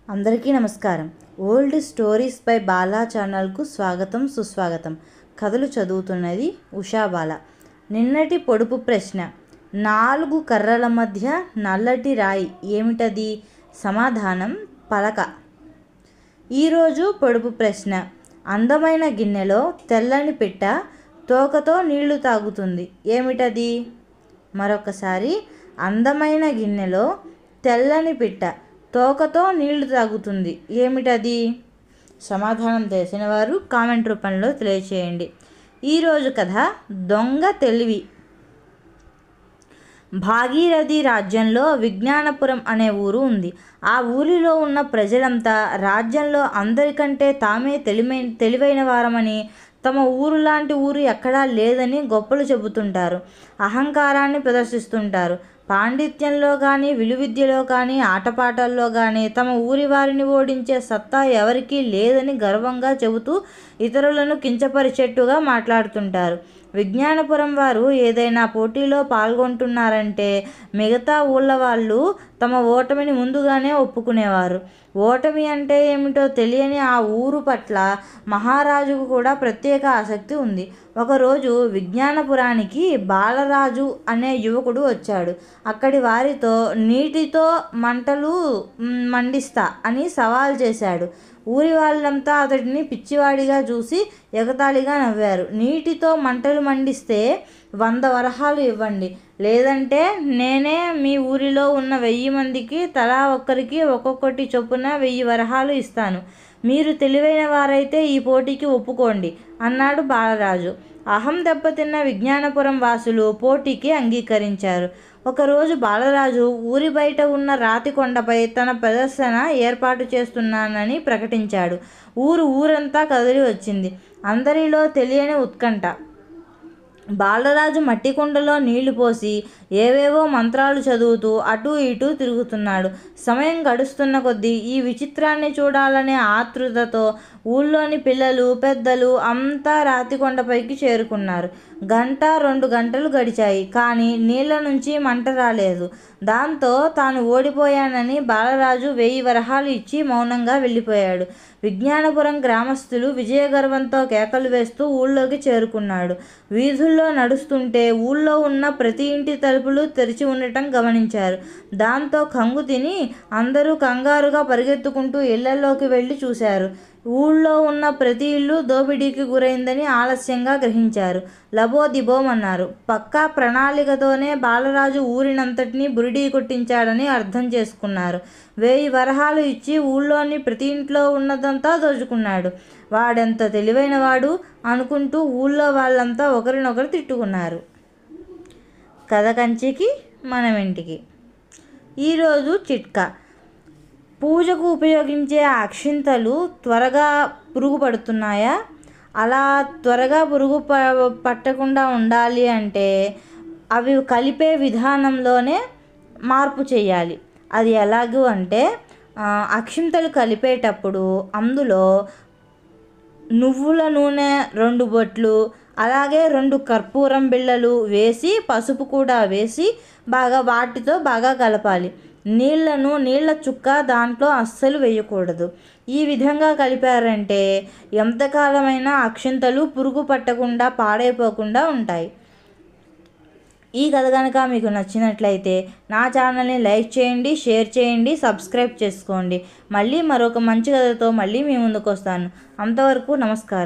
అందరికీ నమస్కారం. Old stories by Bala ఛానల్కు స్వాగతం సుస్వాగతం. కథలు చదువుతున్నది ఉషా బాల. నిన్నటి పొడుపు ప్రశ్న: 4 కర్రల మధ్య నల్లటి రాయి ఏమిటది? సమాధానం పలక. ఈరోజు పొడుపు ప్రశ్న: అందమైన గిన్నెలో తెల్లని పిట్ట తోకతో నీళ్లు తాగుతుంది, ఏమిటది? మరొకసారి: అందమైన గిన్నెలో తెల్లని పిట్ట తోకతో నీళ్లు తాగుతుంది, ఏమిటది? సమాధానం తెలిసిన వారు కామెంట్ రూపంలో తెలియచేయండి. ఈరోజు కథ దొంగ తెలివి. భాగీరథి రాజ్యంలో విజ్ఞానపురం అనే ఊరు ఉంది. ఆ ఊరిలో ఉన్న ప్రజలంతా రాజ్యంలో అందరికంటే తామే తెలివైన వారమని, తమ ఊరు లాంటి ఊరు ఎక్కడా లేదని గొప్పలు చెబుతుంటారు. అహంకారాన్ని ప్రదర్శిస్తుంటారు. పాండిత్యంలో కానీ, విలువిద్యలో కానీ, ఆటపాటల్లో కానీ తమ ఊరి వారిని ఓడించే సత్తా ఎవరికీ లేదని గర్వంగా చెబుతూ ఇతరులను కించపరిచేట్టుగా మాట్లాడుతుంటారు. విజ్ఞానపురం వారు ఏదైనా పోటీలో పాల్గొంటున్నారంటే మిగతా ఊళ్ళ వాళ్ళు తమ ఓటమిని ముందుగానే ఒప్పుకునేవారు. ఓటమి అంటే ఏమిటో తెలియని ఆ ఊరు పట్ల మహారాజుకు కూడా ప్రత్యేక ఆసక్తి ఉంది. ఒకరోజు విజ్ఞానపురానికి బాలరాజు అనే యువకుడు వచ్చాడు. అక్కడి వారితో నీటితో మంటలు మండిస్తా అని సవాల్ చేశాడు. ఊరి వాళ్ళంతా అతడిని పిచ్చివాడిగా చూసి ఎగతాళిగా నవ్వారు. నీటితో మంటలు మండిస్తే 100 వరహాలు ఇవ్వండి, లేదంటే నేనే మీ ఊరిలో ఉన్న 1000 మందికి తలా ఒక్కరికి ఒక్కొక్కటి చొప్పున 1000 వరహాలు ఇస్తాను. మీరు తెలివైన వారైతే ఈ పోటీకి ఒప్పుకోండి అన్నాడు బాలరాజు. అహం దెబ్బతిన్న విజ్ఞానపురం వాసులు పోటీకి అంగీకరించారు. ఒకరోజు బాలరాజు ఊరి బయట ఉన్న రాతి కొండపై తన ప్రదర్శన ఏర్పాటు చేస్తున్నానని ప్రకటించాడు. ఊరంతా కదిలి వచ్చింది. అందరిలో తెలియని ఉత్కంఠ. బాలరాజు మట్టి కుండలో నీళ్లు పోసి ఏవేవో మంత్రాలు చదువుతూ అటూ ఇటూ తిరుగుతున్నాడు. సమయం గడుస్తున్న కొద్దీ ఈ విచిత్రాన్ని చూడాలనే ఆతృతతో ఊళ్ళోని పిల్లలు, పెద్దలు అంతా రాతికొండపైకి చేరుకున్నారు. 1-2 గంటలు గడిచాయి, కానీ నీళ్ల నుంచి మంట రాలేదు. దాంతో తాను ఓడిపోయానని బాలరాజు 1000 వరహాలు ఇచ్చి మౌనంగా వెళ్ళిపోయాడు. విజ్ఞానపురం గ్రామస్తులు విజయగర్వంతో కేకలు వేస్తూ ఊళ్ళోకి చేరుకున్నాడు. వీధుల్లో నడుస్తుంటే ఊళ్ళో ఉన్న ప్రతి ఇంటి తలుపులు తెరిచి ఉండటం గమనించారు. దాంతో కంగు తిని అందరూ కంగారుగా పరిగెత్తుకుంటూ ఇళ్లలోకి వెళ్ళి చూశారు. ఊళ్ళో ఉన్న ప్రతి ఇల్లు దోపిడీకి గురైందని ఆలస్యంగా గ్రహించారు. లబోదిబోమన్నారు. పక్కా ప్రణాళికతోనే బాలరాజు ఊరినంతటినీ బురిడీ కొట్టించాడని అర్థం చేసుకున్నారు. 1000 వరహాలు ఇచ్చి ఊళ్ళోని ప్రతి ఇంట్లో ఉన్నదంతా దోచుకున్నాడు. వాడెంత తెలివైనవాడు అనుకుంటూ ఊళ్ళో వాళ్ళంతా ఒకరినొకరు తిట్టుకున్నారు. కథ కంచికి మనం ఇంటికి. ఈరోజు చిట్కా: పూజకు ఉపయోగించే అక్షింతలు త్వరగా పురుగు పడుతున్నాయా? అలా త్వరగా పురుగు పట్టకుండా ఉండాలి అంటే అవి కలిపే విధానంలోనే మార్పు చేయాలి. అది ఎలాగూ అంటే, అక్షింతలు కలిపేటప్పుడు అందులో నువ్వుల నూనె 2 బొట్లు, అలాగే 2 కర్పూరం బిళ్ళలు వేసి, పసుపు కూడా వేసి వాటితో బాగా కలపాలి. నీళ్ల చుక్క దాంట్లో అస్సలు వేయకూడదు. ఈ విధంగా కలిపారంటే ఎంతకాలమైనా అక్షింతలు పురుగు పట్టకుండా పాడైపోకుండా ఉంటాయి. ఈ కథ కనుక మీకు నచ్చినట్లయితే నా ఛానల్ని లైక్ చేయండి, షేర్ చేయండి, సబ్స్క్రైబ్ చేసుకోండి. మళ్ళీ మరొక మంచి కథతో మళ్ళీ మీ ముందుకు వస్తాను. అంతవరకు నమస్కారం.